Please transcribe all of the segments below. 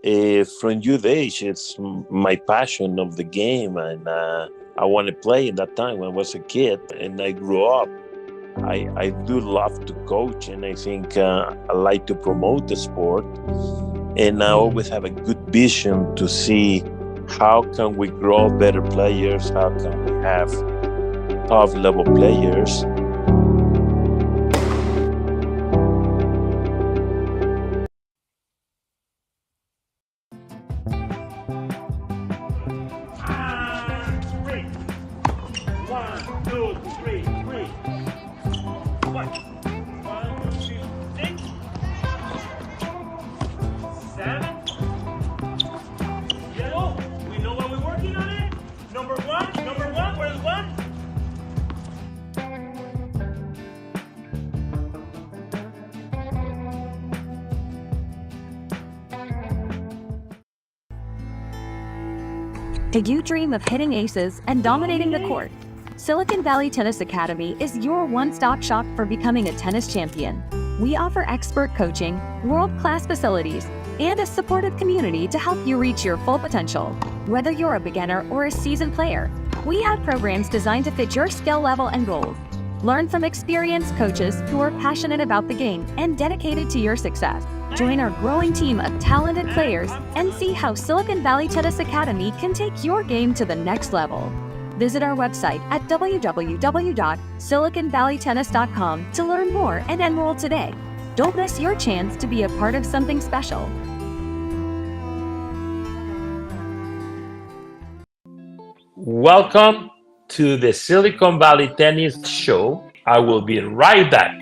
From youth age, it's my passion of the game, and I want to play at that time when I was a kid, and I grew up. I do love to coach, and I think I like to promote the sport, and I always have a good vision to see how can we grow better players, how can we have top level players. Do you dream of hitting aces and dominating the court? Silicon Valley Tennis Academy is your one-stop shop for becoming a tennis champion. We offer expert coaching, world-class facilities, and a supportive community to help you reach your full potential. Whether you're a beginner or a seasoned player, we have programs designed to fit your skill level and goals. Learn from experienced coaches who are passionate about the game and dedicated to your success. Join our growing team of talented players and see how Silicon Valley Tennis Academy can take your game to the next level. Visit our website at www.siliconvalleytennis.com to learn more and enroll today. Don't miss your chance to be a part of something special. Welcome to the Silicon Valley Tennis Show. I will be right back.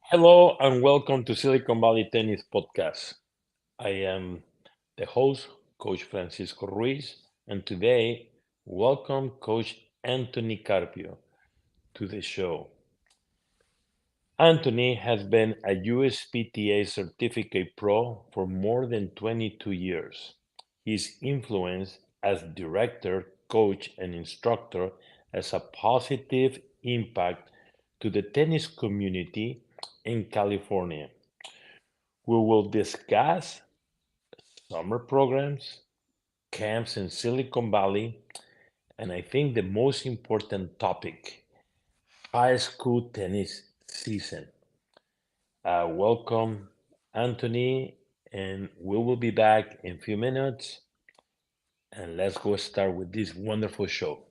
Hello and welcome to Silicon Valley Tennis Podcast. I am the host, Coach Francisco Ruiz, and today, welcome Coach Anthony Carpio to the show. Anthony has been a USPTA Certificate Pro for more than 22 years. His influence as director, coach, and instructor has a positive impact to the tennis community in California. We will discuss summer programs, camps in Silicon Valley, and I think the most important topic, high school tennis season. Welcome, Anthony, and we will be back in a few minutes. And let's go start with this wonderful show.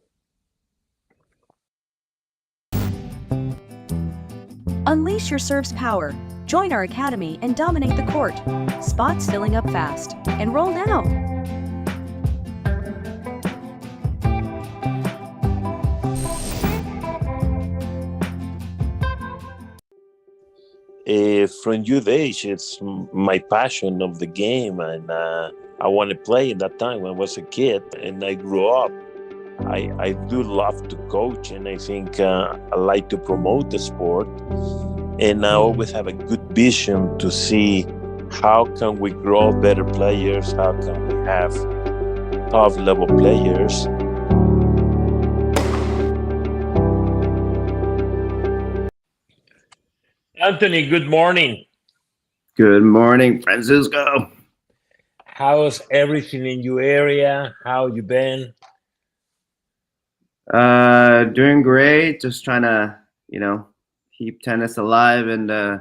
Unleash your serve's power. Join our academy and dominate the court. Spots filling up fast. Enroll now. From youth age, it's my passion of the game, and I want to play at that time when I was a kid, and I grew up. I do love to coach, and I think I like to promote the sport, and I always have a good vision to see how can we grow better players, how can we have top level players. Anthony, good morning. Good morning, Francisco. How's everything in your area? How you been? Doing great. Just trying to, keep tennis alive and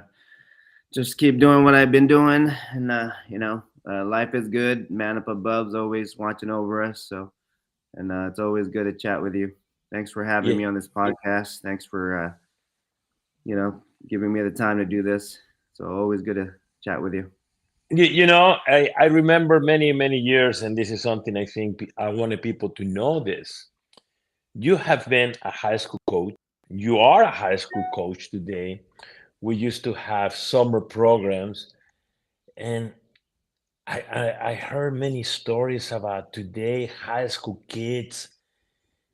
just keep doing what I've been doing. And life is good. Man up above's always watching over us. So, and it's always good to chat with you. Thanks for having me on this podcast. Thanks for, giving me the time to do this. So always good to chat with you. I remember many years, and this is something I think I wanted people to know this. You have been a high school coach. You are a high school coach today. We used to have summer programs, and I heard many stories about today high school kids.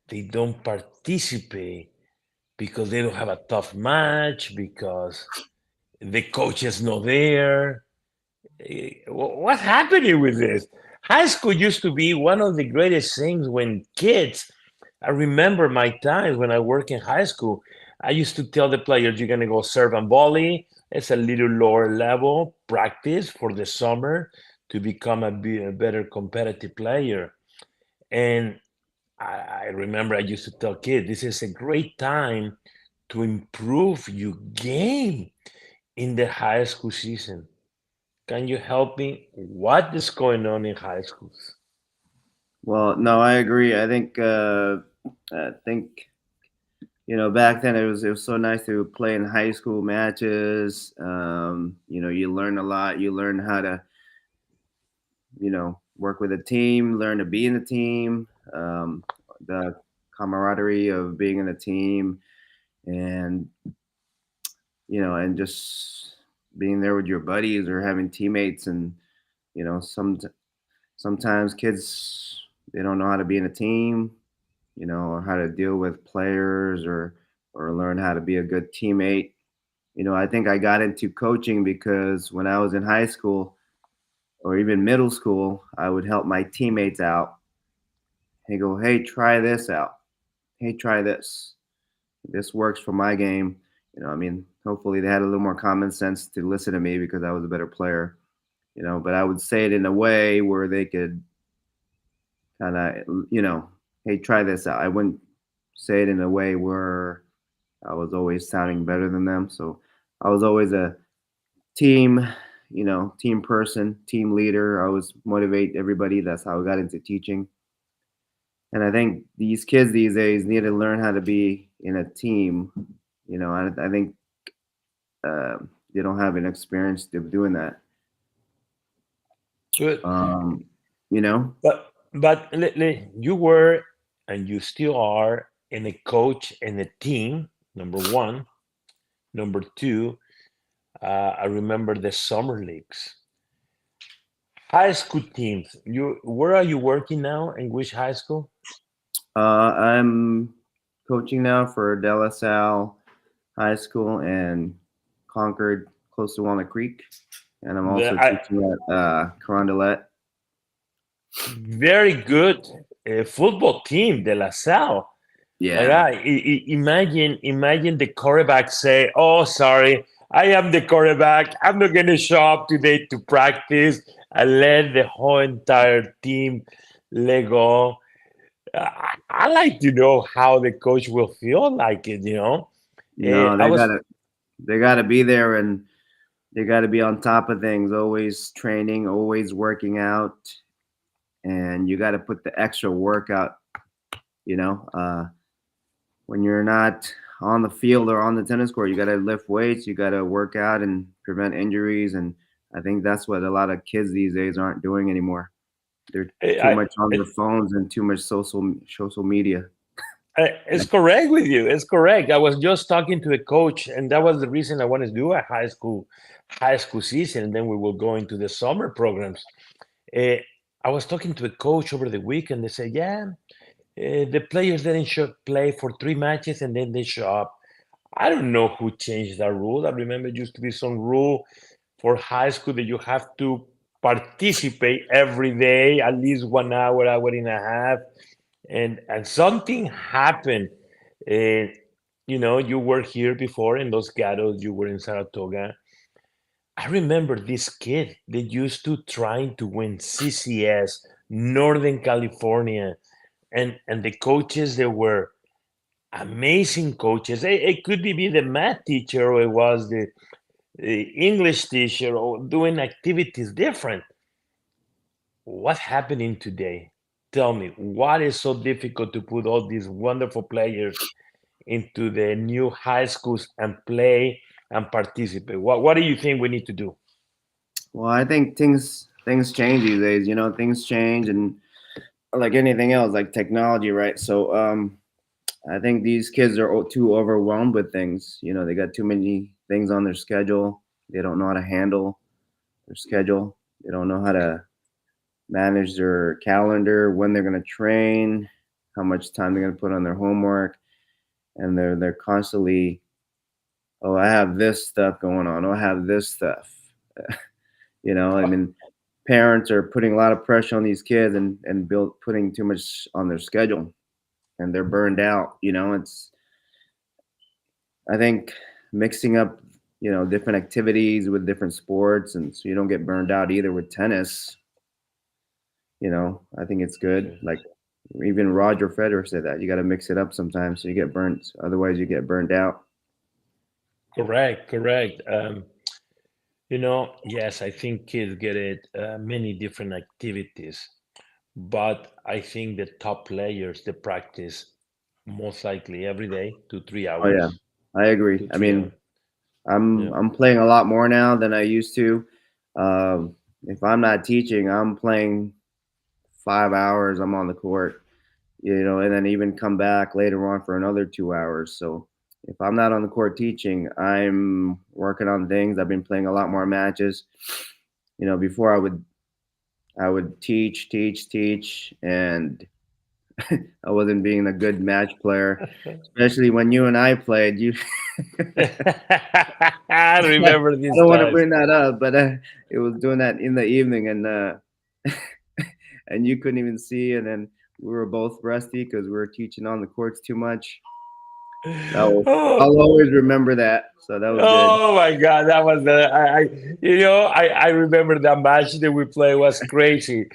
They don't participate because they don't have a tough match, because the coach is not there. What's happening with this? High school used to be one of the greatest things when kids. I remember my times when I worked in high school. I used to tell the players, "You're gonna go serve and volley. It's a little lower level practice for the summer to become a better competitive player." And I remember I used to tell kids, "This is a great time to improve your game in the high school season." Can you help me? What is going on in high schools? Well, no, I agree. I think back then it was so nice to play in high school matches. You learn a lot. You learn how to work with a team, learn to be in a team, the camaraderie of being in a team, and and just being there with your buddies or having teammates. And sometimes kids, they don't know how to be in a team, or how to deal with players, or learn how to be a good teammate. I think I got into coaching because when I was in high school or even middle school, I would help my teammates out. Hey, go, hey, try this out. Hey, try this. This works for my game. I mean, hopefully they had a little more common sense to listen to me because I was a better player. But I would say it in a way where they could kind of, hey, try this out. I wouldn't say it in a way where I was always sounding better than them. So I was always a team, team person, team leader. I always motivate everybody. That's how I got into teaching. And I think these kids these days need to learn how to be in a team. I think they don't have an experience of doing that. Good. Um, you know, But you were and you still are in a coach and a team. Number one. Number two, I remember the summer leagues, high school teams. Where are you working now? In which high school? I'm coaching now for De La Salle High School in Concord, close to Walnut Creek, and I'm The, also I, teaching at Carondelet. Very good football team, De La Salle. My Yeah, God, imagine the quarterback say, "Oh, sorry, I am the quarterback. I'm not going to show up today to practice." I let the whole entire team let go. I like to know how the coach will feel like it. no, I was they gotta be there, and they gotta be on top of things, always training, always working out, and you gotta put the extra work out. You know, when you're not on the field or on the tennis court, you got to lift weights, you got to work out and prevent injuries. And I think that's what a lot of kids these days aren't doing anymore. They're too I, much on their phones and too much social media. It's correct with you. It's correct. I was just talking to a coach, and that was the reason I wanted to do a high school season, and then we will go into the summer programs. Uh, I was talking to a coach over the week, and they said, "Yeah, the players didn't play for 3 matches, and then they show up." I don't know who changed that rule. I remember it used to be some rule for high school that you have to participate every day, at least 1 hour, hour and a half, and something happened. Uh, you were here before in Los Gatos, you were in Saratoga. I remember this kid that used to trying to win CCS, Northern California, and the coaches, they were amazing coaches. It could be the math teacher, or it was the English teacher, or doing activities different. What's happening today? Tell me, what is so difficult to put all these wonderful players into the new high schools and play and participate? What do you think we need to do? Well, I think things change these days. You know, things change, and like anything else, like technology, right? So, I think these kids are too overwhelmed with things. You know, they got too many things on their schedule. They don't know how to handle their schedule. They don't know how to manage their calendar, when they're going to train, how much time they're going to put on their homework, and they're constantly, oh, I have this stuff going on. Oh, I have this stuff. You know, I mean, parents are putting a lot of pressure on these kids and putting too much on their schedule, and they're burned out. You know, it's I think mixing up, you know, different activities with different sports, and so you don't get burned out either with tennis. You know, I think it's good. Like even Roger Federer said that you got to mix it up sometimes so you get burnt. Otherwise, you get burned out. Correct, correct. Yes, I think kids get it many different activities, but I think the top players they practice most likely every day, two, three Oh yeah, hours, I agree. two, I three mean, hours. I'm Yeah. I'm playing a lot more now than I used to. If I'm not teaching, I'm playing 5 hours. I'm on the court, you know, and then even come back later on for another 2 hours. So if I'm not on the court teaching, I'm working on things. I've been playing a lot more matches. You know, before I would teach, and I wasn't being a good match player, especially when you and I played. You, I I remember these don't want to times. bring that up, but it was doing that in the evening, and and you couldn't even see, and then we were both rusty because we were teaching on the courts too much. That was, Oh, I'll always remember that. So that was good. oh my God, that was I remember that match that we played was crazy.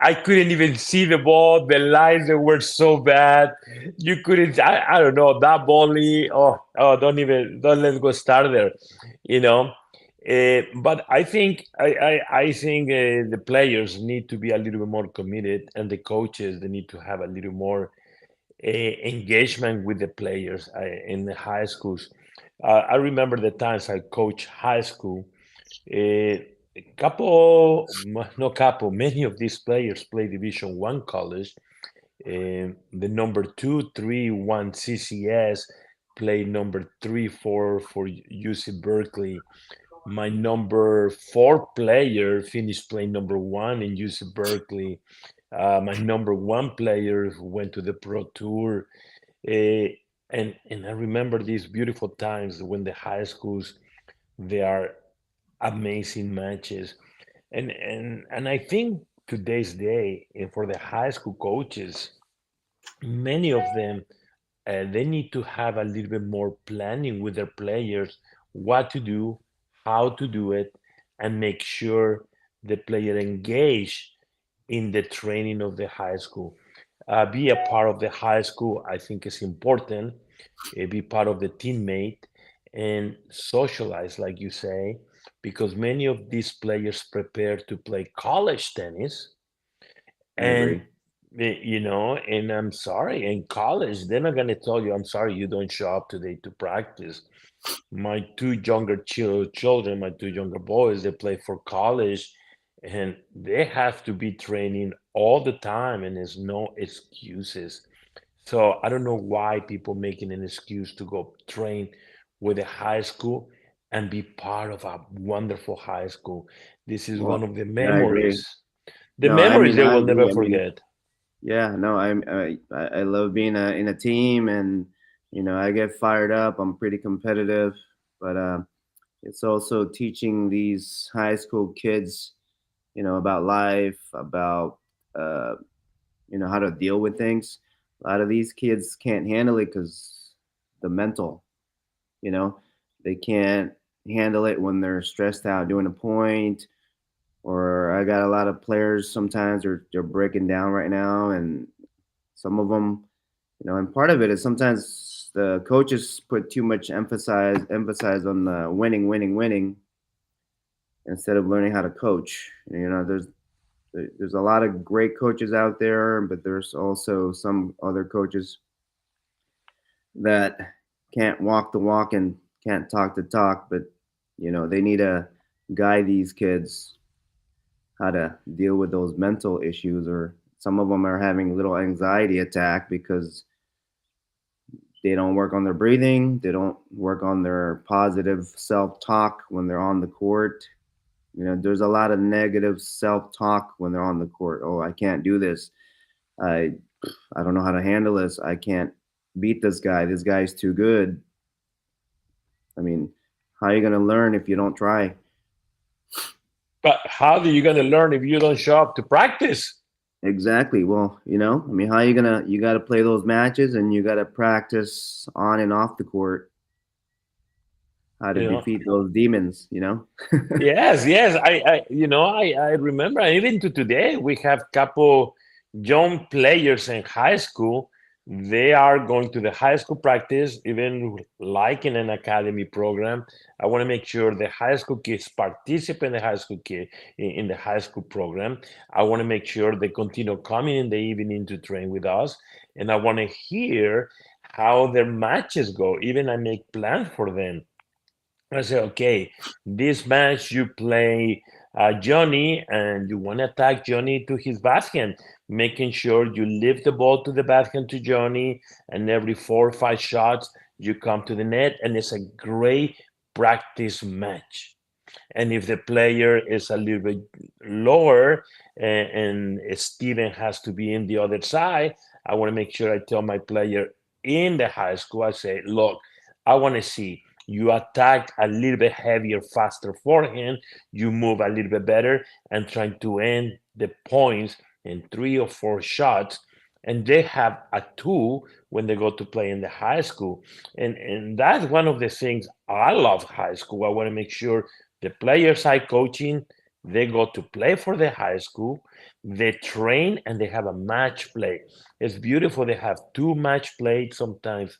I couldn't even see the ball. The lines that were so bad. You couldn't. I don't know that volley. Don't let's go start there. You know. But I think the players need to be a little bit more committed, and the coaches they need to have a little more engagement with the players in the high schools. I remember the times I coached high school. No couple, many of these players play Division One college. The number two, three, one CCS play number 3, 4 for UC Berkeley. My number four player finished playing number one in UC Berkeley. My number one player went to the Pro Tour. Eh, and I remember these beautiful times when the high schools they are amazing matches. And I think today's day for the high school coaches, many of them they need to have a little bit more planning with their players, what to do, how to do it, and make sure the player engage in the training of the high school. Be a part of the high school, I think is important. Be part of the teammate and socialize, like you say, because many of these players prepare to play college tennis I and agree. and I'm sorry, in college, they're not gonna tell you, I'm sorry, you don't show up today to practice. My two younger children, my two younger boys, they play for college, and they have to be training all the time, and there's no excuses. So I don't know why people making an excuse to go train with a high school and be part of a wonderful high school. This is one Well, of the yeah, I agree. memories, the No, I memories mean, they I will never agree. I mean, forget. yeah, no, I love being in a team, and you know, I get fired up. I'm pretty competitive, but it's also teaching these high school kids, you know, about life, about uh, you know, how to deal with things. A lot of these kids can't handle it because the mental, you know, they can't handle it when they're stressed out doing a point. Or I got a lot of players sometimes they're breaking down right now, and some of them, you know, and part of it is sometimes the coaches put too much emphasize on winning instead of learning how to coach. You know, there's a lot of great coaches out there, but there's also some other coaches that can't walk the walk and can't talk the talk. But you know, they need to guide these kids how to deal with those mental issues, or some of them are having a little anxiety attack because they don't work on their breathing, they don't work on their positive self-talk when they're on the court. You know, there's a lot of negative self-talk when they're on the court. Oh, I can't do this. I I don't know how to handle this. I can't beat this guy. This guy's too good. I mean, how are you going to learn if you don't try? But how are you going to learn if you don't show up to practice? Exactly. Well, you know, I mean, how are you going to, you got to play those matches and you got to practice on and off the court how to You know, defeat those demons, you know? yes, yes. I remember, and even to today, we have couple young players in high school. They are going to the high school practice, even like in an academy program. I want to make sure the high school kids participate in the high school in the high school program. I want to make sure they continue coming in the evening to train with us, and I want to hear how their matches go. Even I make plans for them. I say, okay, this match you play Johnny and you want to attack Johnny to his basket, making sure you lift the ball to the basket to Johnny, and every 4 or 5 shots you come to the net, and it's a great practice match. And if the player is a little bit lower and Steven has to be in the other side, I want to make sure I tell my player in the high school, I say, look, I want to see you attack a little bit heavier, faster forehand, you move a little bit better, and trying to end the points in 3 or 4 shots. And they have a tool when they go to play in the high school. And that's one of the things I love high school. I want to make sure the players I coaching, they go to play for the high school, they train, and they have a match play. It's beautiful. They have 2 match plays, sometimes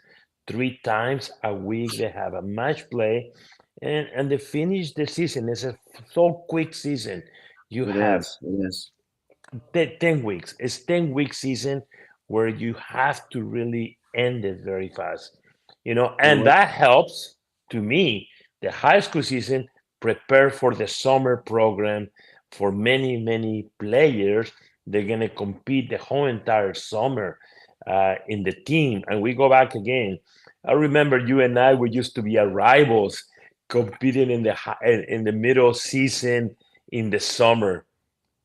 3 times a week. They have a match play, and they finish the season. It's a so quick season. You It have is. It is. 10 weeks. It's 10 week season where you have to really end it very fast. And And what, that helps to me, the high school season, prepare for the summer program. For many, many players, they're going to compete the whole entire summer in the team. And we go back again. I remember you and I, we used to be rivals competing in the middle season in the summer.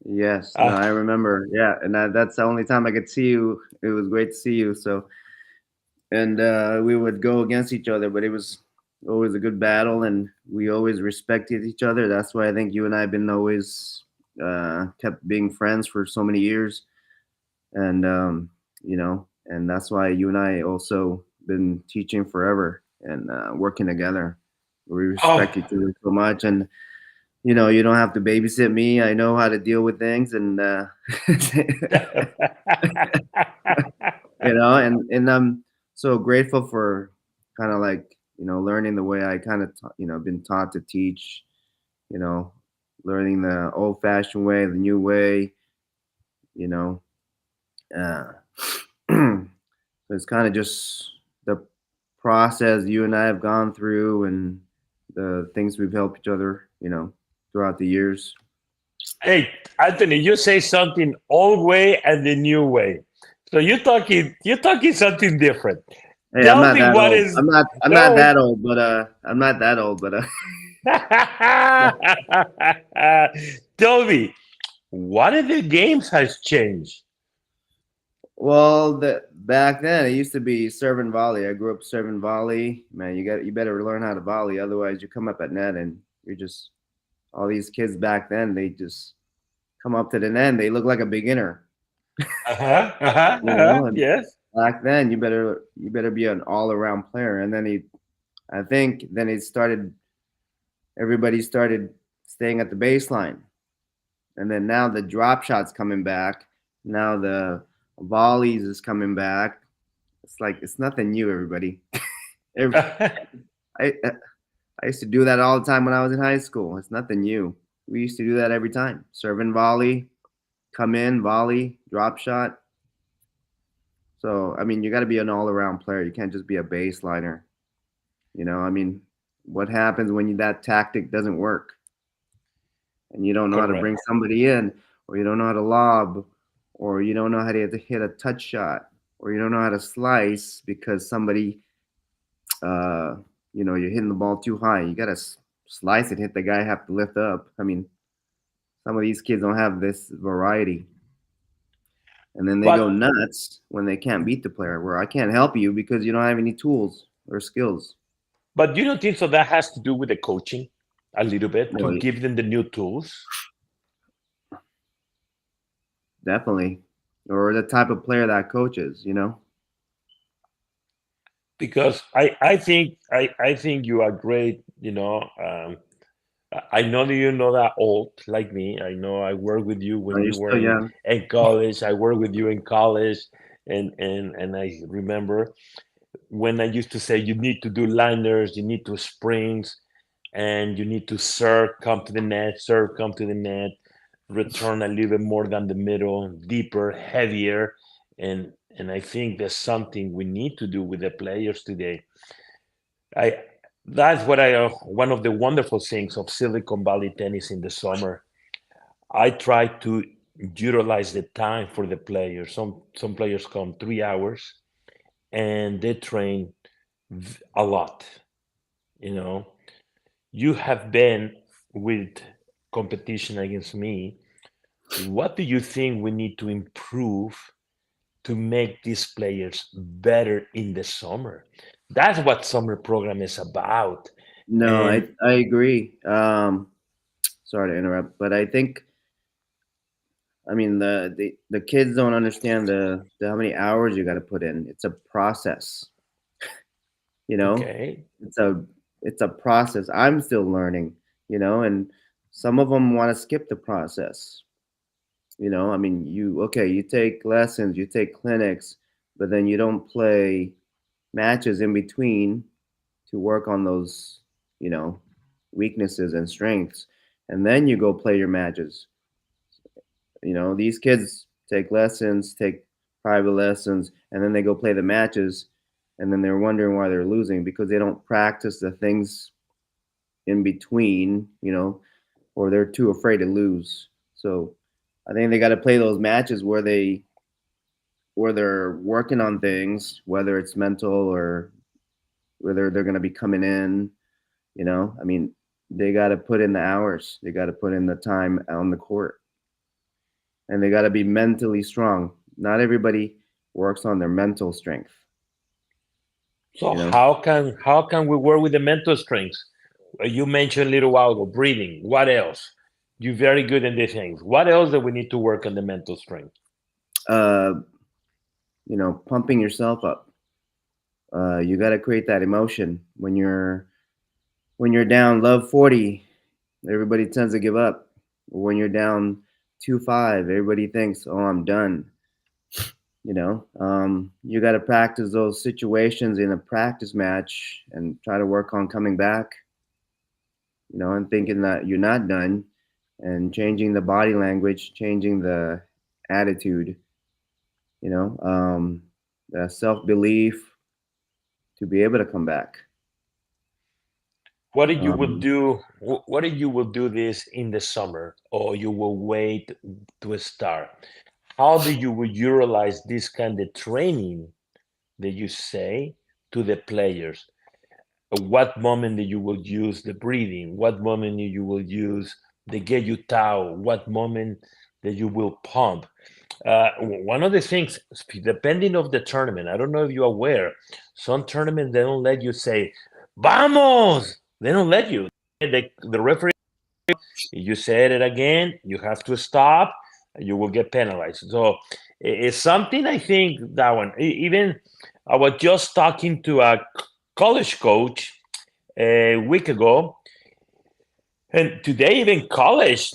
yes. No, Uh, I remember. Yeah. And that's the only time I could see you. It was great to see you. So, and we would go against each other, but it was always a good battle, and we always respected each other. That's why I think you and I have been always kept being friends for so many years, and you know, and that's why you and I also been teaching forever and working together. We respect each oh, other so much, and you know, you don't have to babysit me. I know how to deal with things, and you know, and I'm so grateful for kind of like, you know, learning the way I kind of you know, been taught to teach, you know, learning the old fashioned way, the new way, you know. uh, so it's kind of just the process you and I have gone through, and the things we've helped each other, you know, throughout the years. Hey, Anthony, you say something old way and the new way. So you're talking something different. Hey, I'm Tell not me that what old. is I'm not no. that old, but I'm not that old, but Tell me, what of the games has changed? well, the back then it used to be serving volley. I grew up serving volley. Man, you better learn how to volley, otherwise you come up at net and you're just, all these kids back then, they just come up to the net, they look like a beginner, Uh-huh, uh-huh, you uh-huh. know. And Yes. back then you better be an all around player. And then I think then it started, everybody started staying at the baseline. And then now the drop shots coming back. Now the volleys is coming back. It's like it's nothing new, everybody. Every, I I used to do that all the time when I was in high school. It's nothing new. We used to do that every time. Serve and volley, come in, volley, drop shot. So I mean, you got to be an all-around player. You can't just be a baseliner. You know, I mean, what happens when that tactic doesn't work? and you don't know how to bring somebody in, or you don't know how to lob, or you don't know how to hit a touch shot, or you don't know how to slice because somebody, you're hitting the ball too high. You got to slice and hit the guy, have to lift up. I mean, some of these kids don't have this variety. And then they go nuts when they can't beat the player, where I can't help you because you don't have any tools or skills. But you don't think so that has to do with the coaching a little bit to give them the new tools? Definitely. Or the type of player that coach is, Because I think you are great, I know that you're not that old like me. I know I worked with you when you were in college. I worked with you in college, and I remember when I used to say you need to do liners, you need to sprints, and you need to serve, come to the net, return a little bit more than the middle, deeper, heavier, and I think that's something we need to do with the players today. That's what one of the wonderful things of Silicon Valley tennis in the summer. I try to utilize the time for the players. Some players come 3 hours and they train a lot. You have been with competition against me. What do you think we need to improve to make these players better in the summer? That's what summer program is about. No, I agree. Sorry to interrupt, but I think, the kids don't understand the how many hours you got to put in. It's a process. Okay. It's a process. I'm still learning, and some of them want to skip the process. You take lessons, you take clinics, but then you don't play matches in between to work on those, weaknesses and strengths. And then you go play your matches. These kids take lessons, take private lessons, and then they go play the matches. And then they're wondering why they're losing because they don't practice the things in between, or they're too afraid to lose. So I think they got to play those matches where they're working on things, whether it's mental or whether they're going to be coming in. They got to put in the hours. They got to put in the time on the court, and they got to be mentally strong. Not everybody works on their mental strength. So how can we work with the mental strengths? You mentioned a little while ago breathing. What else? You're very good in these things. What else do we need to work on the mental strength? Pumping yourself up. You got to create that emotion when you're down love 40. Everybody tends to give up. When you're down 2-5, everybody thinks, "Oh, I'm done." You got to practice those situations in a practice match and try to work on coming back. And thinking that you're not done, and changing the body language, changing the attitude. The self-belief to be able to come back. What you will do? What you will do this in the summer, or you will wait to start? How do you will utilize this kind of training that you say to the players? What moment that you will use the breathing? What moment you will use the Geyu Tao? What moment that you will pump? One of the things, depending of the tournament, I don't know if you're aware, some tournaments they don't let you say "Vamos." They don't let you. The referee, you said it again, you have to stop. You will get penalized. So it's something I think that one. Even I was just talking to a college coach a week ago, and today even college.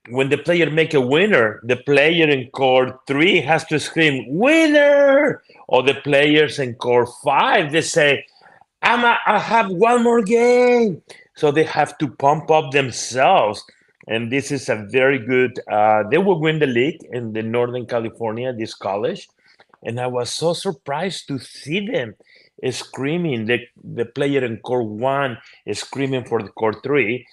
When the player make a winner, the player in court 3 has to scream "winner," or the players in court 5 they say, I have one more game. So they have to pump up themselves. And this is a very good, they will win the league in the Northern California, this college. And I was so surprised to see them screaming. The player in court 1 is screaming for the court 3.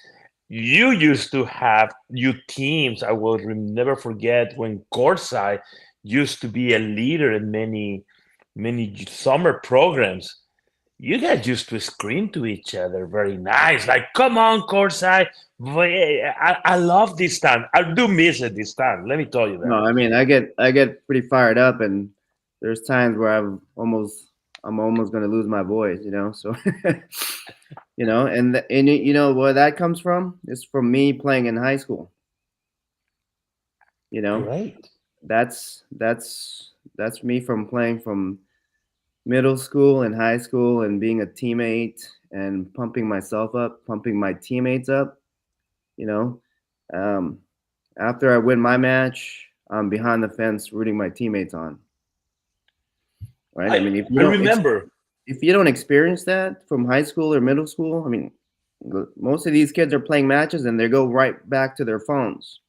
you used to have your teams. I will never forget when courtside used to be a leader in many summer programs. You guys used to scream to each other very nice, like, come on, courtside. I love this time. I do miss it this time. Let me tell you No, that. I mean, I get pretty fired up, and there's times where I'm almost gonna lose my voice, you know. So, you know where that comes from? It's from me playing in high school. You know, Great. that's me from playing from middle school and high school and being a teammate and pumping myself up, pumping my teammates up. You know, um, after I win my match, I'm behind the fence rooting my teammates on. Right? I I mean, I remember. if you don't experience that from high school or middle school, I mean, most of these kids are playing matches and they go right back to their phones.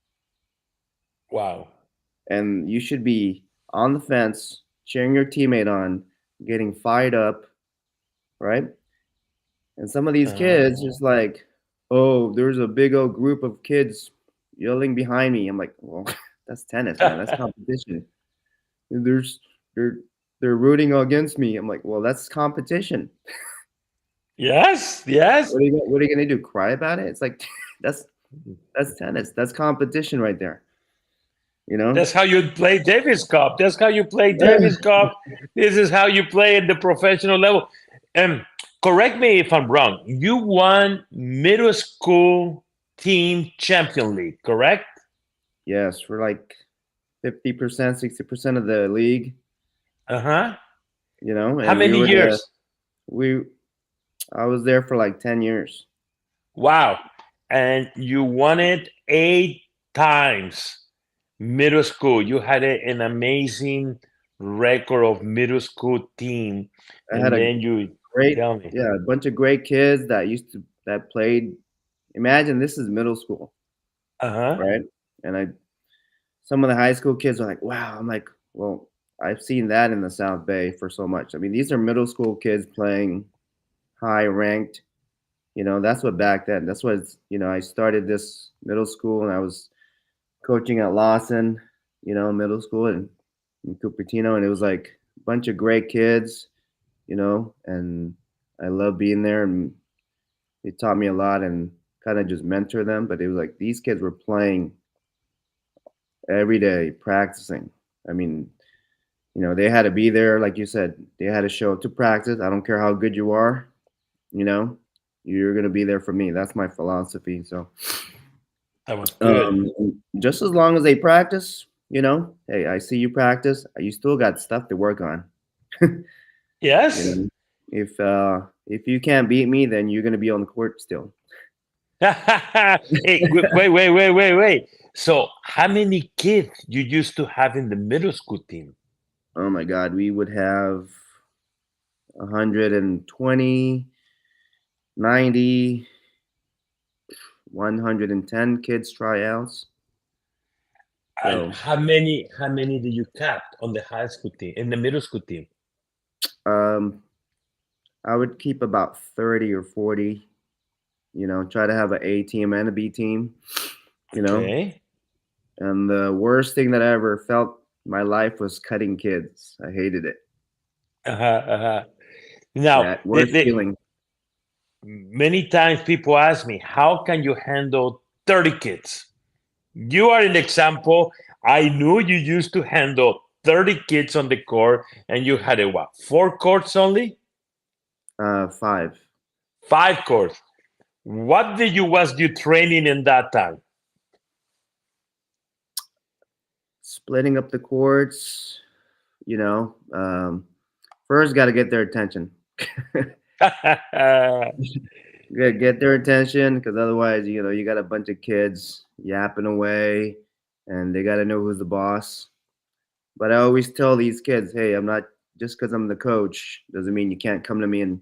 Wow. And you should be on the fence, cheering your teammate on, getting fired up, right? And some of these kids Uh, just like, oh, there's a big old group of kids yelling behind me. I'm like, well, that's tennis, man. That's competition. There's they're they're rooting against me. I'm like, well, that's competition. yes, yes. What are you gonna do? Cry about it? It's like that's that's tennis. That's competition right there. You know? That's how you play Davis Cup. That's how you play Davis Cup. This is how you play at the professional level. And correct me if I'm wrong. You won middle school team champion league, correct? Yes, we're like 50%, 60% of the league. Uh huh. You know, How and many years? we I was there for like 10 years. Wow. And you won it 8 times. Middle school. You had an amazing record of middle school team. I had And a then you great, tell me. yeah, a bunch of great kids that played. Imagine this is middle school, Uh huh. right? And some of the high school kids are like, wow. I'm like, well, I've seen that in the South Bay for so much. I mean, these are middle school kids playing high ranked. You know, that's what back then. That's what I started this middle school, and I was coaching at Lawson, middle school in Cupertino, and it was like a bunch of great kids, and I love being there, and they taught me a lot and kind of just mentor them. But it was like these kids were playing every day, practicing. I mean, they had to be there, like you said, they had to show up to practice. I don't care how good you are, you know, you're gonna be there for me. That's my philosophy. So, That was good. just as long as they practice, hey, I see you practice. You still got stuff to work on. You Yes. know, if you can't beat me, then you're gonna be on the court still. Hey, wait. So, how many kids you used to have in the middle school team? Oh my God, we would have 120, 90, 110 kids tryouts. And So how many did you cap on the high school team, in the middle school team? um, I would keep about 30 or 40. Try to have an A team and a B team. You know, Okay. and the worst thing that I ever felt in my life was cutting kids. I hated it. Uh-huh. Now, Yeah, worst feeling. many times people ask me, how can you handle 30 kids? You are an example. I knew you used to handle 30 kids on the court, and you had a what? 4 courts only? 5. 5 courts. What did you was you training in that time? Splitting up the courts. You know, first got to get their attention. Get their attention, because otherwise, you got a bunch of kids yapping away, and they got to know who's the boss. But I always tell these kids, hey, I'm not just because I'm the coach doesn't mean you can't come to me and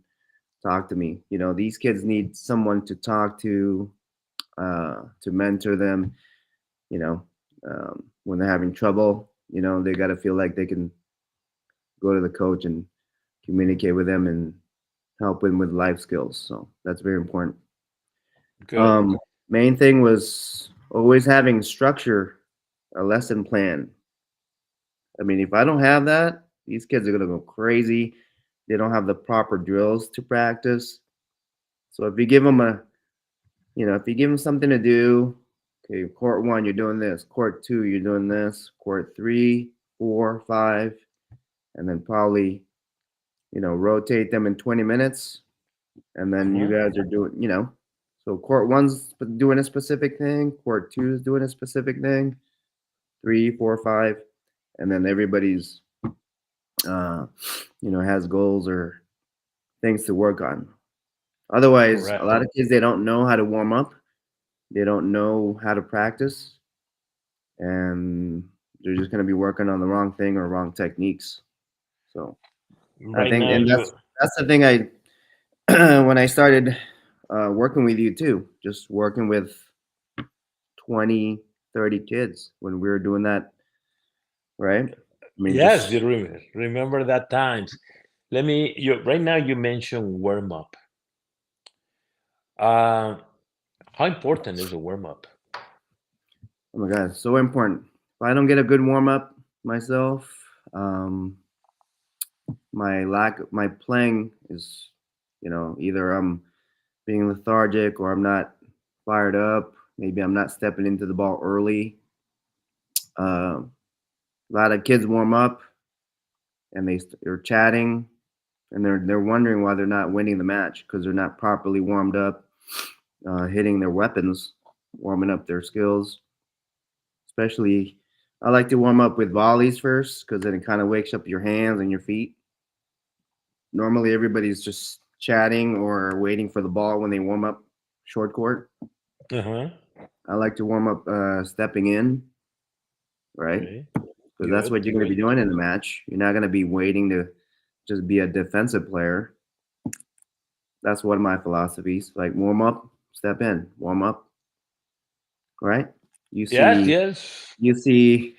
talk to me. These kids need someone to talk to mentor them. When they're having trouble, they got to feel like they can go to the coach and communicate with them and help them with life skills. So that's very important. Good. Main thing was always having structure, a lesson plan. I mean, if I don't have that, these kids are gonna go crazy. They don't have the proper drills to practice. So if you give them if you give them something to do, okay, court one, you're doing this. Court two, you're doing this. Court three, four, five, and then probably, rotate them in 20 minutes. And then you Uh-huh. guys are doing. So court one's doing a specific thing. Court two is doing a specific thing. Three, four, five, and then everybody's, has goals or things to work on. Otherwise, a Correct. lot of kids, they don't know how to warm up. They don't know how to practice, and they're just going to be working on the wrong thing or wrong techniques. So I Right think, now, and you. that's the thing when I started working with you too, just working with 20, 30 kids when we were doing that, right? I mean, Yes, just you remember that times. Let me. You right now. You mentioned warm up. Uh, how important is a warm up? oh my god, it's so important. If I don't get a good warm up myself, um, my playing is, either I'm being lethargic or I'm not fired up. Maybe I'm not stepping into the ball early. A lot of kids warm up and they're chatting and they're wondering why they're not winning the match because they're not properly warmed up, hitting their weapons, warming up their skills. Especially, I like to warm up with volleys first because then it kind of wakes up your hands and your feet. Normally, everybody's just chatting or waiting for the ball when they warm up short court. Uh-huh. I like to warm up stepping in, right? Okay. Because that's Good. what you're going to be Good. doing in the match. You're not going to be waiting to just be a defensive player. That's one of my philosophies. Like warm up, step in, warm up, right? You Yes. see, Yes. you see,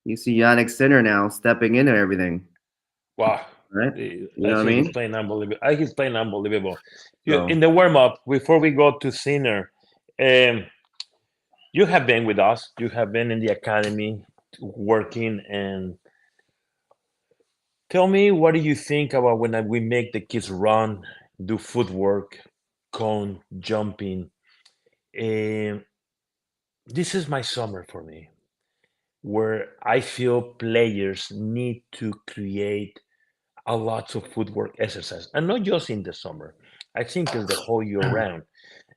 you see Yannick Sinner now stepping into everything, Wow. right? You I know what I think he's mean? playing unbelievable. I think he's playing unbelievable. So, In the warm up, before we go to Sinner, um, you have been with us. You have been in the academy working. And tell me, what do you think about when we make the kids run, do footwork, cone, jumping? Um, this is my summer for me, where I feel players need to create a lot of footwork exercise, and not just in the summer. I think it's the whole year round.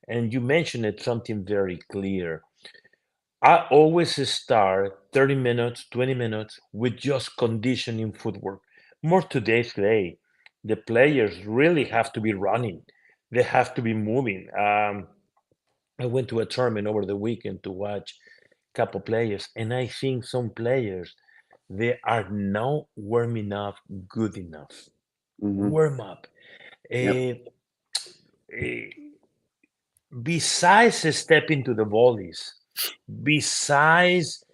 And you mentioned it something very clear. I always start 30 minutes, 20 minutes with just conditioning footwork. More today's day, the players really have to be running. They have to be moving. I went to a tournament over the weekend to watch a couple players, and I think some players they are not warming up good enough. hmm Warm up. yep. Eh, eh, Besides stepping to the volleys, besides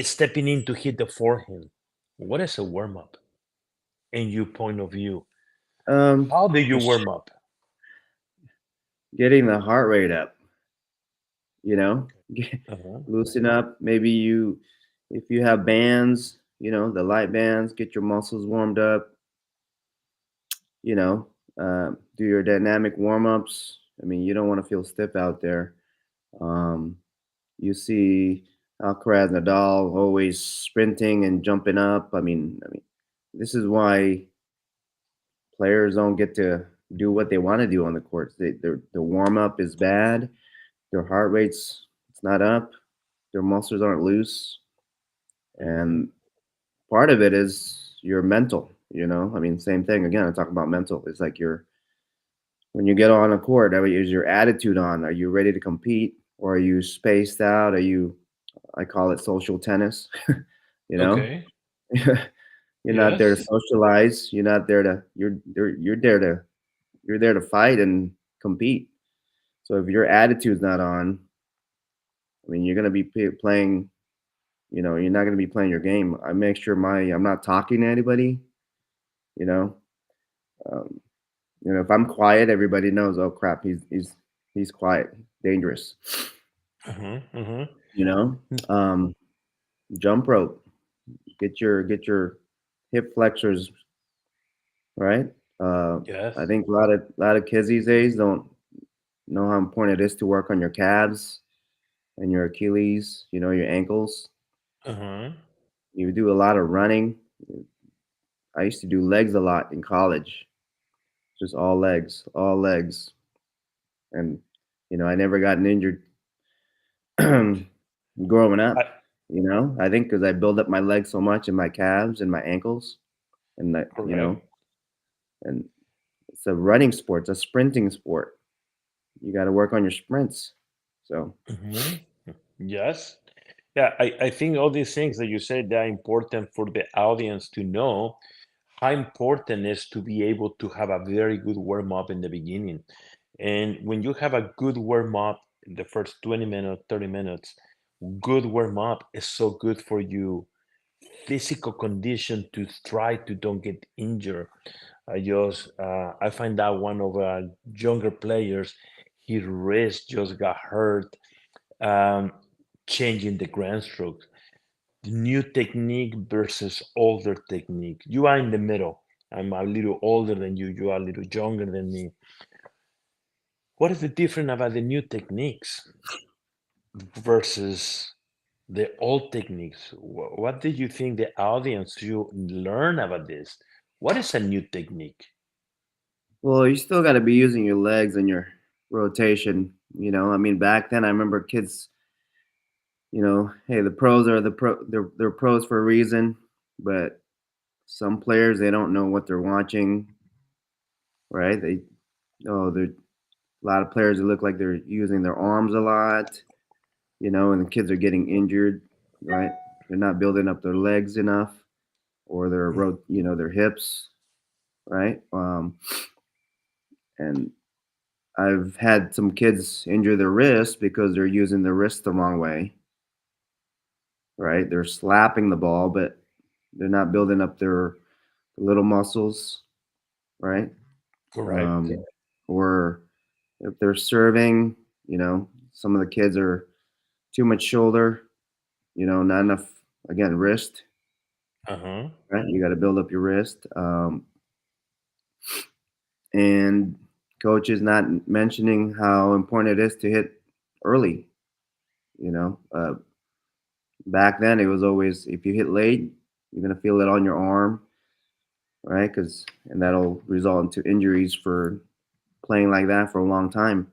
stepping in to hit the forehand, what is a warm up in your point of view? How do you Just warm up? getting the heart rate up, you know, Uh-huh. loosen up. Maybe if you have bands, the light bands, get your muscles warmed up, you know, do your dynamic warm ups. I mean, you don't want to feel stiff out there. Um, you see Alcaraz, Nadal always sprinting and jumping up. I mean, this is why players don't get to do what they want to do on the courts. The warm up is bad. Their heart rate's it's not up. Their muscles aren't loose, Hmm. and part of it is your mental. I mean, same thing again. I talk about mental. It's like when you get on a court, is your attitude on? Are you ready to compete, or are you spaced out? Are you? I call it social tennis. you know, Okay. you're not there to Yes. socialize. You're not there to. You're there to fight and compete. So if your attitude's not on, I mean, you're gonna be playing. You're not gonna be playing your game. I make sure I'm not talking to anybody. You know, um, if I'm quiet, everybody knows. Oh crap, he's quiet. dangerous. Mm-hmm. You know, jump rope. Get your hip flexors right. I Yes. think a lot of kids these days don't know how important it is to work on your calves and your Achilles. Your ankles. Uh-huh. You do a lot of running. I used to do legs a lot in college, just all legs, and I never gotten injured growing I, up. I think because I build up my legs so much and my calves and my ankles, and that correct. and it's a running sport, it's a sprinting sport. You got to work on your sprints. So Mm-hmm. Yes. Yeah, I think all these things that you said, they're important for the audience to know how important it is to be able to have a very good warm up in the beginning. And when you have a good warm up in the first 20 minutes, 30 minutes, good warm up is so good for you physical condition to try to don't get injured. I find out one of younger players, his wrist just got hurt, um, changing the grand stroke, new technique versus older technique. You are in the middle. I'm a little older than you. You are a little younger than me. What is the difference about the new techniques versus the old techniques? What do you think the audience should learn about this? What is a new technique? well, you still got to be using your legs and your rotation. I mean, back then I remember kids. Hey, the pros are they're pros for a reason, but some players they don't know what they're watching, right? They're a lot of players that look like they're using their arms a lot, and the kids are getting injured, right? They're not building up their legs enough or their hips, right? And I've had some kids injure their wrists because they're using their wrist the wrong way, right? They're slapping the ball, but they're not building up their little muscles, right? Correct. Um, or if they're serving, some of the kids are too much shoulder, not enough, again, wrist, Uh-huh. right? You got to build up your wrist. And coach is not mentioning how important it is to hit early. Back then it was always if you hit late, you're gonna feel it on your arm, right? And that'll result into injuries for playing like that for a long time.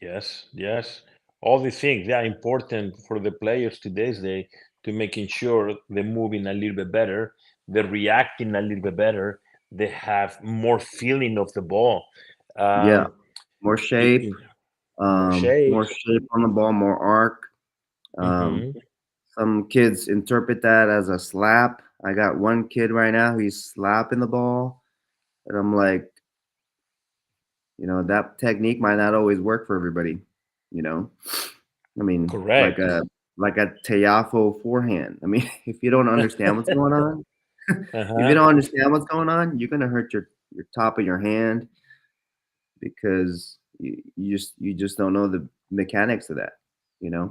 Yes, yes. All these things, they are important for the players today's day to making sure they're moving a little bit better, they're reacting a little bit better, they have more feeling of the ball. Yeah, Um, more i- shape, i- more shape. more shape on the ball, more arc. Um, Hmm. some kids interpret that as a slap. I got one kid right now, he's slapping the ball, and I'm like, that technique might not always work for everybody. You know, I mean, like Correct. a Teafo forehand. I mean, if you don't understand what's going on, if you Uh-huh. don't understand what's going on, you're gonna hurt your top of your hand because you just don't know the mechanics of that. You know,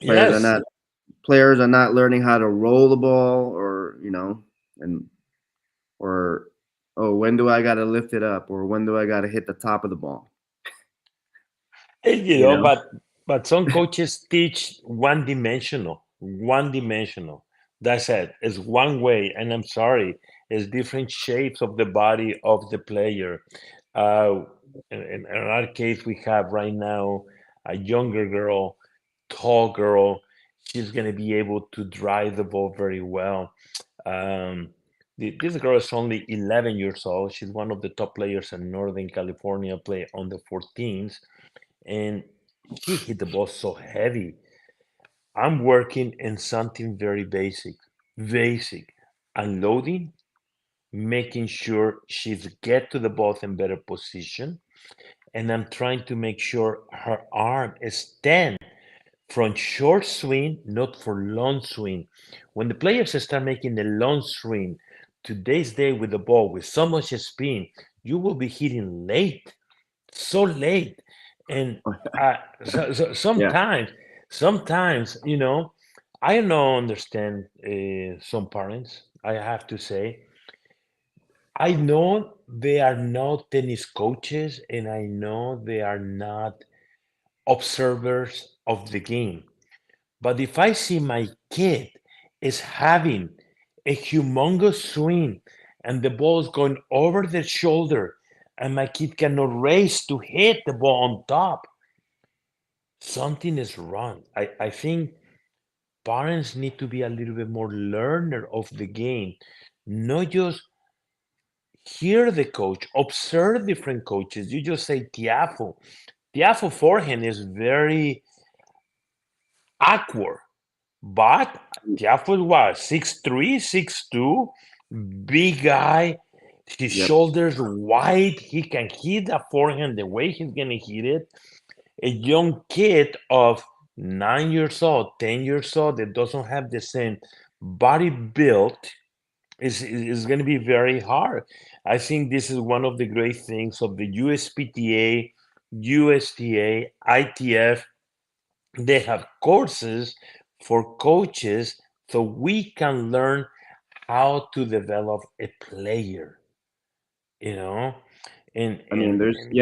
players are Yes. not players are not learning how to roll the ball, or and or oh, when do I got to lift it up, or when do I got to hit the top of the ball? You You know, know, but some coaches teach one dimensional, one dimensional. That's it. It's one way, and I'm sorry, it's different shapes of the body of the player. Uh, in our case, we have right now a younger girl, tall girl. She's going to be able to drive the ball very well. Um, this girl is only 11 years old. She's one of the top players in Northern California, play on the 14s, and she hit the ball so heavy. I'm working in something very basic, unloading, making sure she's get to the ball in better position, and I'm trying to make sure her arm is 10 from short swing, not for long swing. When the players start making the long swing, today's day with the ball with so much spin, you will be hitting late, so late. And Yeah. sometimes, I don't understand some parents, I have to say. I know they are not tennis coaches, and I know they are not observers of the game. But if I see my kid is having a humongous swing and the ball is going over their shoulder and my kid cannot race to hit the ball on top, something is wrong. I think parents need to be a little bit more learner of the game, not just hear the coach, observe different coaches. You just say Tiafo. Tiafo forehand is very awkward. But Tiafoe was 6'3", 6'2", big guy, his Yep. shoulders wide. He can hit a forehand the way he's gonna hit it. A young kid of 9 years old, 10 years old that doesn't have the same body build is going to be very hard. I think this is one of the great things of the USPTA, USTA, ITF. They have courses for coaches so we can learn how to develop a player, you know? And I mean, and, and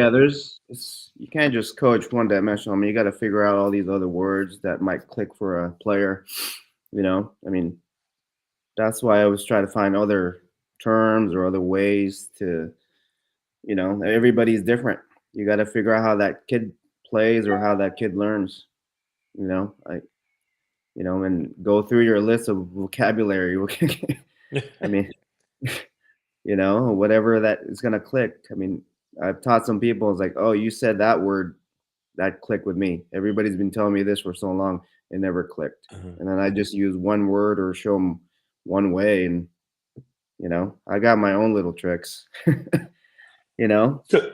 you can't just coach one dimensional. I mean, you got to figure out all these other words that might click for a player. I mean, that's why I always try to find other terms or other ways to, everybody's different. You got to figure out how that kid plays or how that kid learns. Like, and go through your list of vocabulary. I mean, whatever that is going to click. I mean, I've taught some people, it's like, oh, you said that word, that clicked with me. Everybody's been telling me this for so long, it never clicked. And then I just use one word or show them one way, and I got my own little tricks. you know. so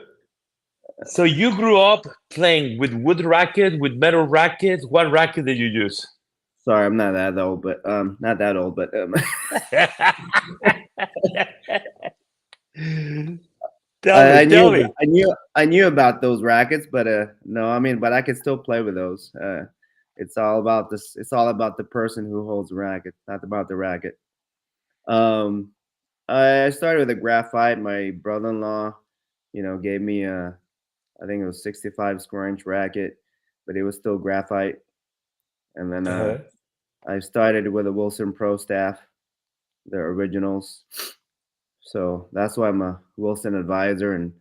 so you grew up playing with wood racket, with metal racket. What racket did you use? Sorry, I'm not that old, but not that old, but Tell me, I tell knew me. I knew about those rackets, but no, I mean, but I could still play with those. It's all about this. It's all about the person who holds the racket, not about the racket. Um, I started with a graphite. My brother-in-law, gave me I think it was 65 square inch racket, but it was still graphite. And then Uh-huh. I started with a Wilson Pro staff, the originals. So that's why I'm a Wilson advisor, and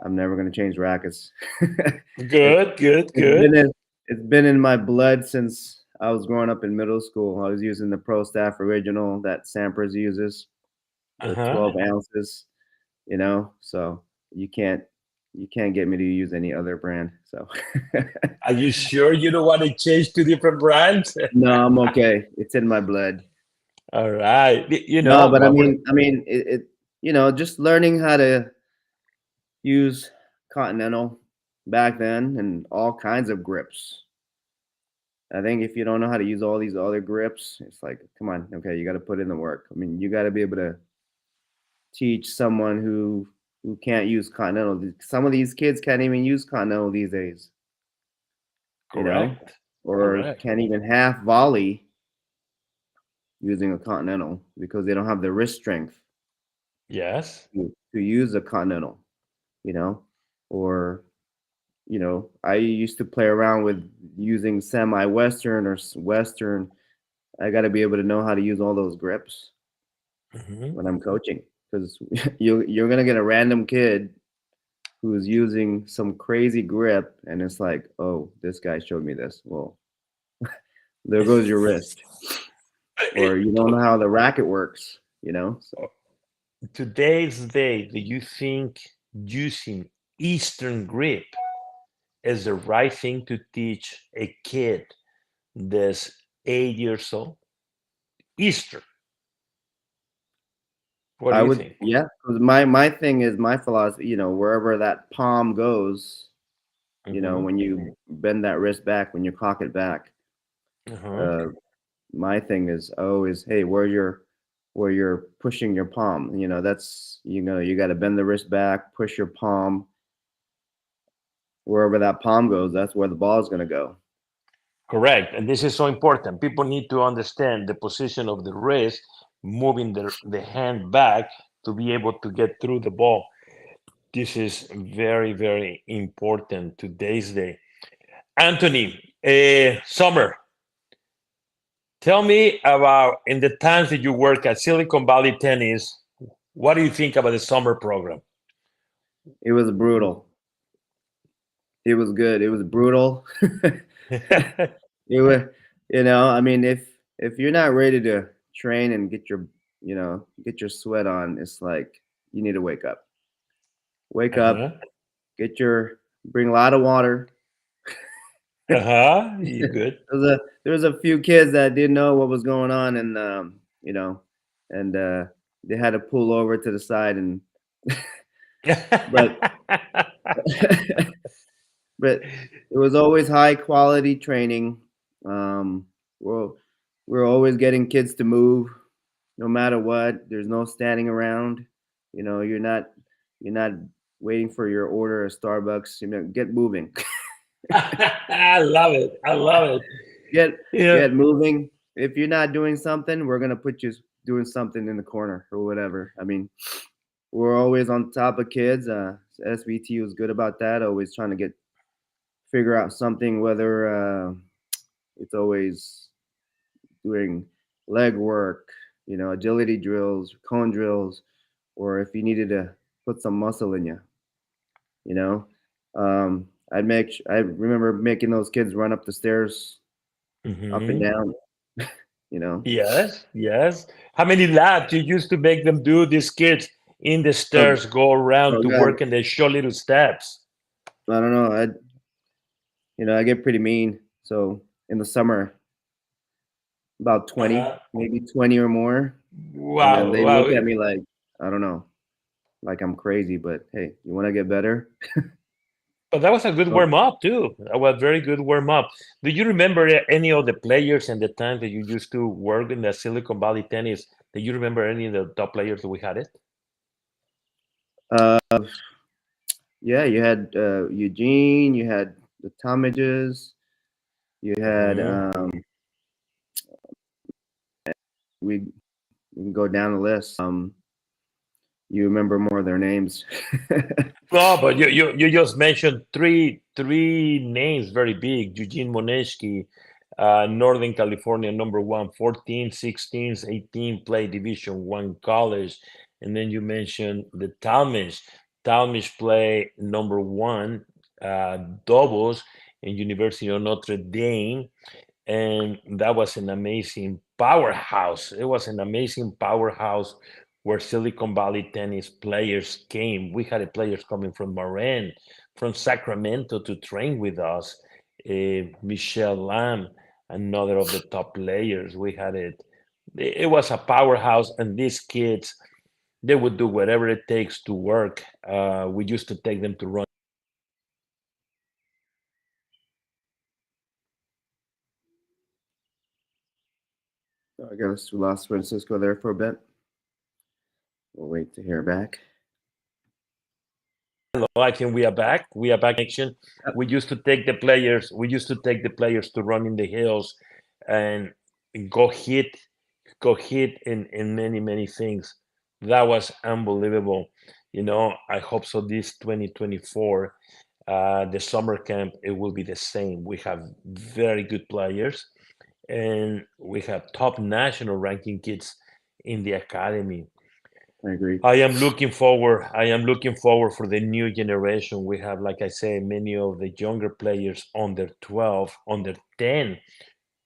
I'm never going to change rackets. it's, Good, good, it's good. been in, it's been in my blood since I was growing up in middle school. I was using the Pro Staff original that Sampras uses, the Uh-huh. 12 ounces. So you can't get me to use any other brand. So Are you sure you don't want to change to different brands? no, I'm okay. It's in my blood. All right. No, but I What would mean, just learning how to use Continental back then and all kinds of grips. I think if you don't know how to use all these other grips, it's like, come on, okay, you got to put in the work. I mean, you got to be able to teach someone who can't use Continental. Some of these kids can't even use Continental these days, correct? or Correct. can't even half volley using a Continental because they don't have the wrist strength Yes. to use a Continental, you know, or I used to play around with using semi-Western or Western. I got to be able to know how to use all those grips Hmm. when I'm coaching, because you're gonna get a random kid who's using some crazy grip, and it's like, oh, this guy showed me this. Well, there goes your wrist, or you don't know how the racket works. So Today's day, do you think using Eastern grip is the right thing to teach a kid that's 8 years old? Eastern. What do I you would, think? yeah, because my thing is my philosophy. Wherever that palm goes, Hmm. when you bend that wrist back, when you cock it back. Uh-huh. Uh, my thing is always, hey, where's your where you're pushing your palm. That's, you got to bend the wrist back, push your palm. Wherever that palm goes, that's where the ball is going to go. Correct. And this is so important. People need to understand the position of the wrist, moving the hand back to be able to get through the ball. This is very, very important today's day. Anthony, Summer, tell me about in the times that you work at Silicon Valley Tennis, what do you think about the summer program? It was brutal. It was good. It was brutal. It was, I mean, if you're not ready to train and get your sweat on, it's like you need to wake up. Wake up, bring a lot of water. You good? There was a few kids that didn't know what was going on, and they had to pull over to the side, and but but it was always high quality training. We're always getting kids to move, no matter what. There's no standing around. You're not waiting for your order at Starbucks. Get moving. I love it. I love it. Get moving. If you're not doing something, we're gonna put you doing something in the corner or whatever. I mean, we're always on top of kids. SVT was good about that. Always trying to figure out something, whether it's always doing leg work, agility drills, cone drills, or if you needed to put some muscle in you. I remember making those kids run up the stairs, up and down. Yes. How many laps you used to make them do? These kids in the stairs go around to work in the short little steps. I don't know. I get pretty mean. So in the summer, about 20, maybe 20 or more. Wow. And they look at me like, I don't know, like I'm crazy, but hey, you want to get better? But that was a good warm-up too. That was a very good warm-up. Do you remember any of the players and the time that you used to work in the Silicon Valley Tennis? Do you remember any of the top players that we had it? Yeah, you had Eugene, you had the Tomages, you had we can go down the list. You remember more of their names. No, but you just mentioned three names very big. Eugene Moneshki, Northern California #1, 14, 16, 18, play Division I college. And then you mentioned the Talmadge. Talmadge play #1 doubles in University of Notre Dame. And that was an amazing powerhouse. It was an amazing powerhouse where Silicon Valley tennis players came. We had players coming from Marin, from Sacramento to train with us. Michelle Lamb, another of the top players. We had it. It was a powerhouse, and these kids, they would do whatever it takes to work. We used to take them to run. I guess we lost Francisco there for a bit. We'll wait to hear back. I think we are back. We are back in action. We used to take the players. We used to take the players to run in the hills and go hit in many things. That was unbelievable. I hope so. This 2024, the summer camp, it will be the same. We have very good players, and we have top national ranking kids in the academy. I agree. I am looking forward for the new generation. We have, like I say, many of the younger players under 12, under 10,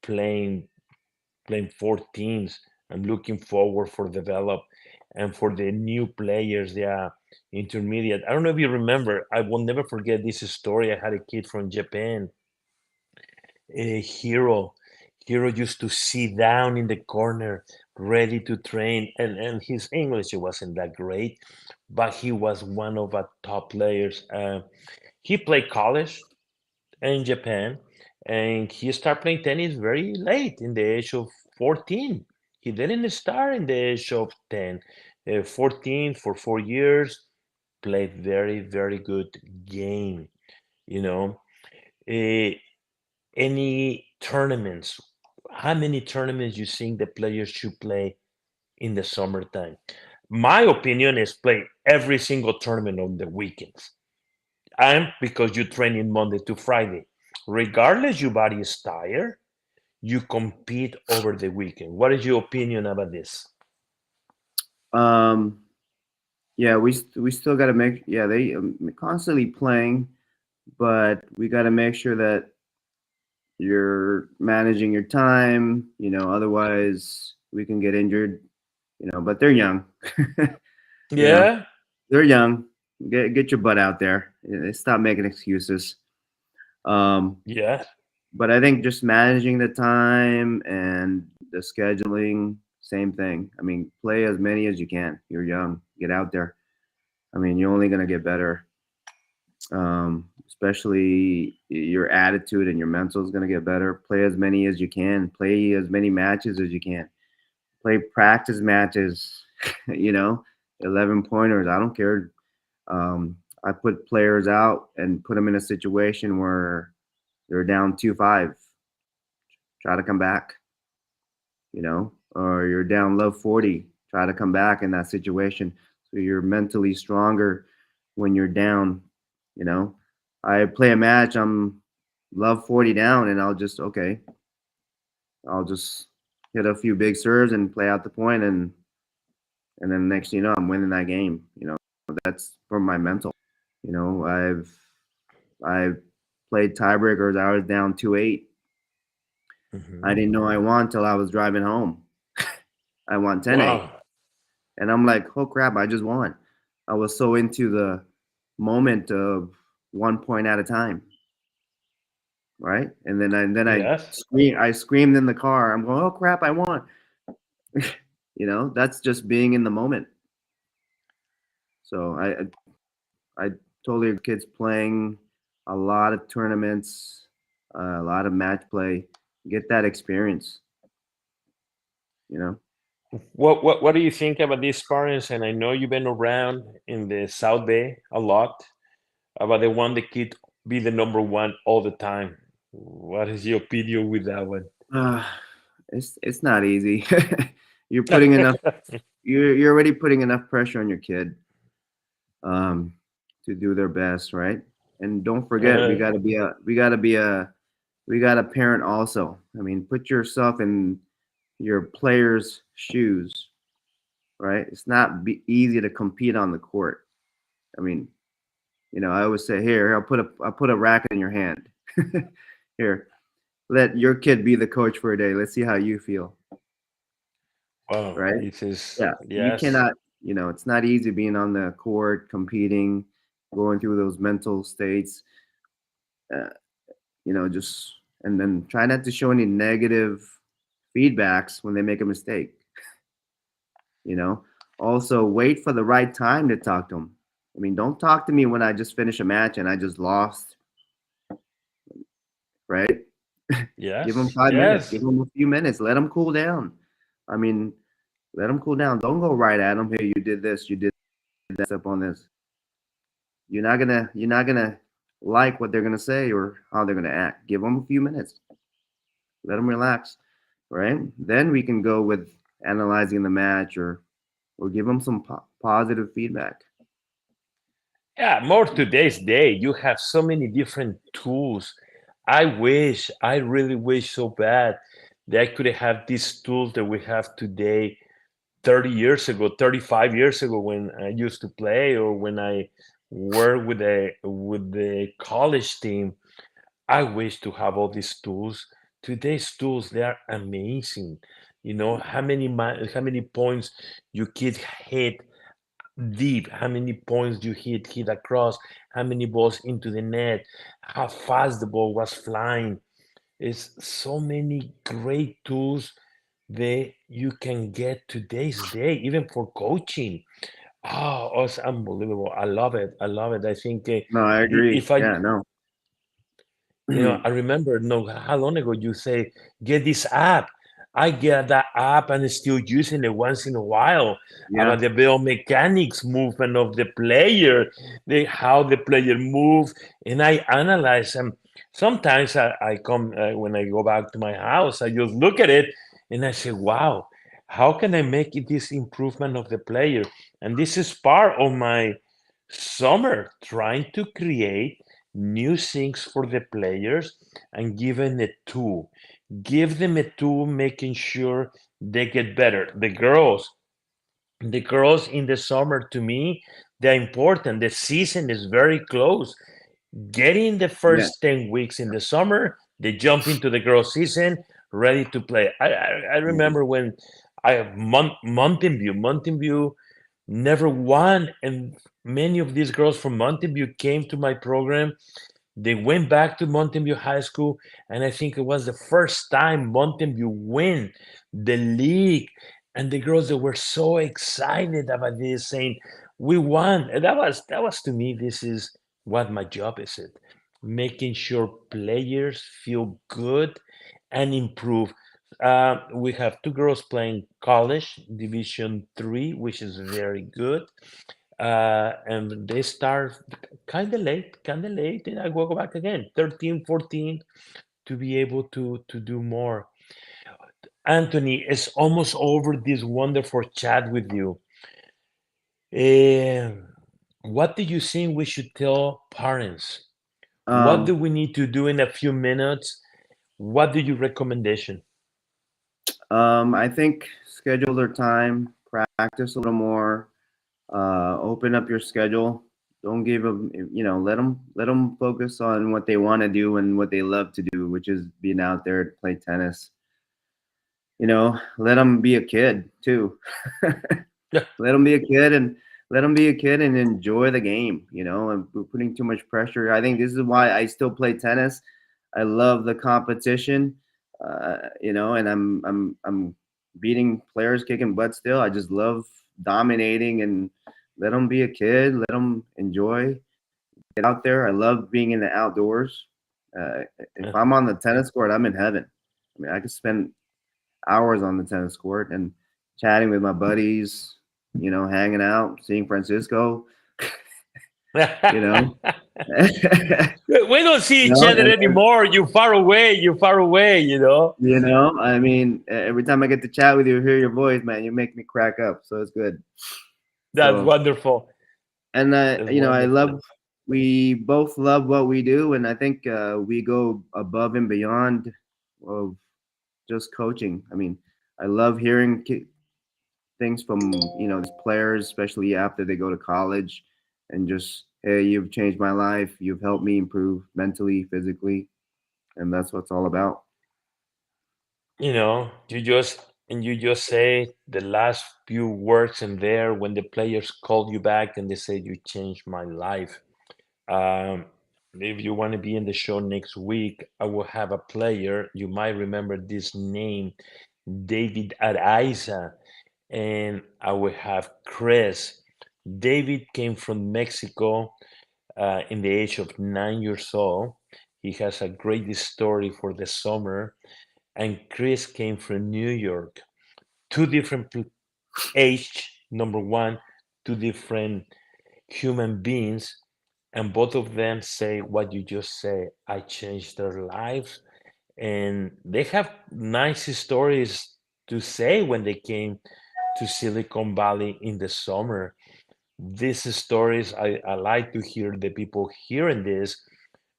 playing 14s. I'm looking forward for develop and for the new players. They are intermediate. I don't know if you remember. I will never forget this story. I had a kid from Japan, a Hero. Hero used to sit down in the corner, ready to train, and his English wasn't that great, but he was one of our top players. He played college in Japan, and he started playing tennis very late, in the age of 14. He didn't start in the age of 10, 14 for 4 years, played very, very good game, you know. Uh, any tournaments? How many tournaments you think the players should play in the summertime? My opinion is play every single tournament on the weekends. And because you train in Monday to Friday, regardless your body is tired, you compete over the weekend. What is your opinion about this? Um, yeah, we still got to make, yeah, they constantly playing, but we got to make sure that you're managing your time, otherwise we can get injured, but they're young. you know, Yeah, they're young. Get your butt out there. Stop making excuses. Um, yeah. but I think just managing the time and the scheduling, same thing. I mean, play as many as you can. You're young. Get out there. I mean, you're only gonna get better. Especially your attitude and your mental is gonna get better. Play as many as you can. Play as many matches as you can. Play practice matches. 11 pointers. I don't care. I put players out and put them in a situation where they're down 2-5. Try to come back, or you're down low 40. Try to come back in that situation. So you're mentally stronger when you're down, you know. I play a match, I'm love 40 down, and I'll just hit a few big serves and play out the point, and then next thing you know, I'm winning that game. That's from my mental. I've played tiebreakers. I was down 2-8. I didn't know I won till I was driving home. I won 10-8. Wow. And I'm like, oh crap, I just won. I was so into the moment of 1 point at a time. Right. And then Yes. I screamed in the car. I'm going, oh crap, I won. That's just being in the moment. So I totally agree. Kids playing a lot of tournaments, a lot of match play, get that experience. What do you think about these parents? And I know you've been around in the South Bay a lot, about the one the kid be the number one all the time. What is your opinion with that one? Uh, it's not easy. You're putting enough. You're already putting enough pressure on your kid, um, to do their best, right? And don't forget, Uh, we got to parent also. I mean, put yourself in your player's shoes, right? It's not easy to compete on the court. I mean, I always say, here, I'll put a racket in your hand. Here, let your kid be the coach for a day. Let's see how you feel, wow, right? it is, Yeah, you yes. cannot. It's not easy being on the court, competing, going through those mental states. Uh, just and then try not to show any negative feedbacks when they make a mistake. Also wait for the right time to talk to them. I mean, don't talk to me when I just finished a match and I just lost, right? Give them Yes, 5 minutes. Give yes. them a few minutes. Let them cool down. I mean, let them cool down. Don't go right at them. Here, you did this. You did that. Up on this. You're not gonna like what they're gonna say or how they're gonna act. Give them a few minutes. Let them relax, right? Then we can go with analyzing the match or give them some positive feedback. Yeah, more today's day, you have so many different tools. I really wish so bad that I could have these tools that we have today 30 years ago, 35 years ago when I used to play, or when I worked with the college team. I wish to have all these tools. Today's tools, they are amazing. You know how many points you kid hit deep, how many points you hit across, how many balls into the net, how fast the ball was flying. It's so many great tools that you can get today's day, even for coaching. Oh, it's unbelievable. I love it. I love it. I think No, I agree. if I, Yeah, no. I remember, no, how long ago you say, get this app. I get that app and still using it once in a while about Yeah. the biomechanics movement of the player, how the player move, and I analyze them. Sometimes I come when I go back to my house, I just look at it and I say, "Wow, how can I make it this improvement of the player?" And this is part of my summer, trying to create new things for the players and giving a tool. Give them a tool, making sure they get better. The girls in the summer, to me, they're important. The season is very close. Getting the Yeah. first 10 weeks in the summer, they jump into the girls season, ready to play. I Yeah. remember when I have Mountain View never won, and many of these girls from Mountain View came to my program. They went back to Mountain View High School, and I think it was the first time Mountain View win the league. And the girls, they were so excited about this, saying, "We won!" And that was to me. This is what my job is. It making sure players feel good and improve. We have two girls playing college Division 3, which is very good, and they start kind of late, and I will go back again, 13, 14, to be able to do more. Anthony, it's almost over this wonderful chat with you. Eh, what do you think we should tell parents? What do Um, we need to do in a few minutes? What do you recommendation? I think schedule their time, practice a little more, open up your schedule. Don't give them, let them focus on what they want to do and what they love to do, which is being out there to play tennis. Let them be a kid too. Yeah. Let them be a kid and let them be a kid and enjoy the game. And we're putting too much pressure. I think this is why I still play tennis. I love the competition, and I'm beating players, kicking butt still. I just love dominating and let them be a kid. Let them enjoy. Get out there. I love being in the outdoors. If Yeah. I'm on the tennis court, I'm in heaven. I mean, I could spend hours on the tennis court and chatting with my buddies, hanging out, seeing Francisco, you know. We don't see each other And anymore. You far away. You far away. I mean, every time I get to chat with you, hear your voice, man, you make me crack up. So it's good. That's So, wonderful. and That's I love. wonderful. We both love what we do, and I think we go above and beyond of just coaching. I mean, I love hearing things from these players, especially after they go to college, and just, hey, you've changed my life. You've helped me improve mentally, physically, and that's what it's all about. You just say the last few words in there when the players call you back and they say you changed my life. Um, if you want to be in the show next week, I will have a player. You might remember this name, David Araiza, and I will have Chris. David came from Mexico in the age of 9 years old. He has a great story for the summer. And Chris came from New York. Two different age, number one, two different human beings, and both of them say what you just say. I changed their lives, and they have nice stories to say when they came to Silicon Valley in the summer. These stories, I like to hear the people hearing this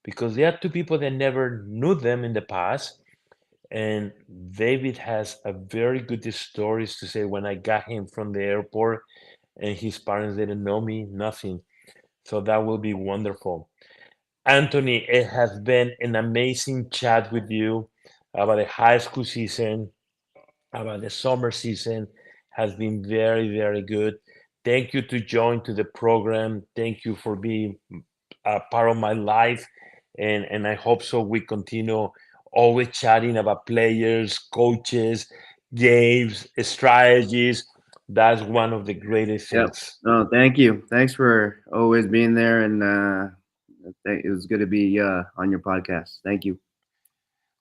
because they are two people that never knew them in the past. And David has a very good stories to say when I got him from the airport and his parents didn't know me, nothing. So that will be wonderful. Anthony, it has been an amazing chat with you about the high school season, about the summer season. Has been very, very good. Thank you to join to the program. Thank you for being a part of my life, and I hope so. We continue always chatting about players, coaches, games, strategies. That's one of the greatest Yep. things. No, thank you. Thanks for always being there, and it was good to be on your podcast. Thank you.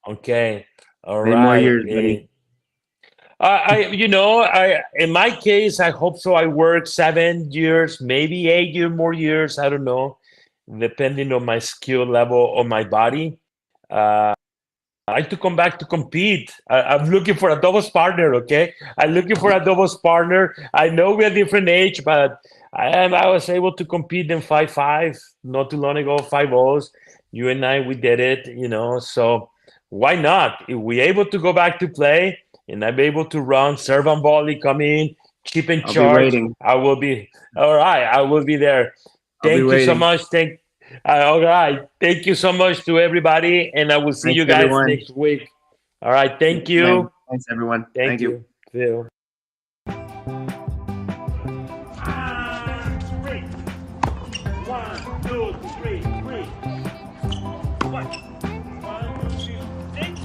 Okay, all Many more right. years, buddy. In my case, I hope so. I work 7 years, maybe 8 more years. I don't know, depending on my skill level or my body. I like to come back to compete. I'm looking for a doubles partner. Okay, I'm looking for a doubles partner. I know we're a different age, but I was able to compete in 5-5 not too long ago. 5-0s. You and I, we did it. So why not? If we're able to go back to play, and I'm able to run, serve and volley, come in, chip and I'll be charge, waiting. I will be all right. I will be there. I'll be Thank you so waiting. much. All right. Thank you so much to everybody, and I will see Thanks, you guys everyone. next week. All right. Thank Man, you. thanks, everyone. Thank you. Phil. Three. 1, 2, 3, 3. 1, 2, 6,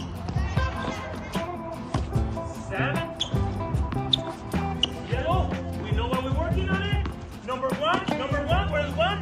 7. Yellow. We know what we're working on it. Number one. Where's one?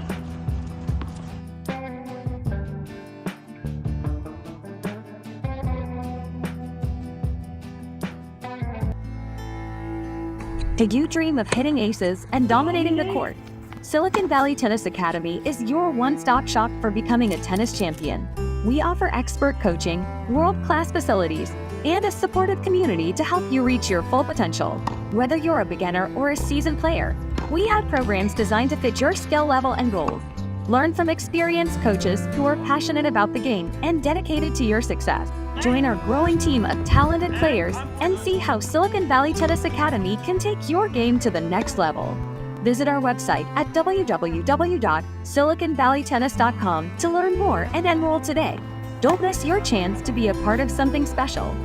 Do you dream of hitting aces and dominating the court? Silicon Valley Tennis Academy is your one-stop shop for becoming a tennis champion. We offer expert coaching, world-class facilities, and a supportive community to help you reach your full potential. Whether you're a beginner or a seasoned player, we have programs designed to fit your skill level and goals. Learn from experienced coaches who are passionate about the game and dedicated to your success. Join our growing team of talented players and see how Silicon Valley Tennis Academy can take your game to the next level. Visit our website at www.siliconvalleytennis.com to learn more and enroll today. Don't miss your chance to be a part of something special.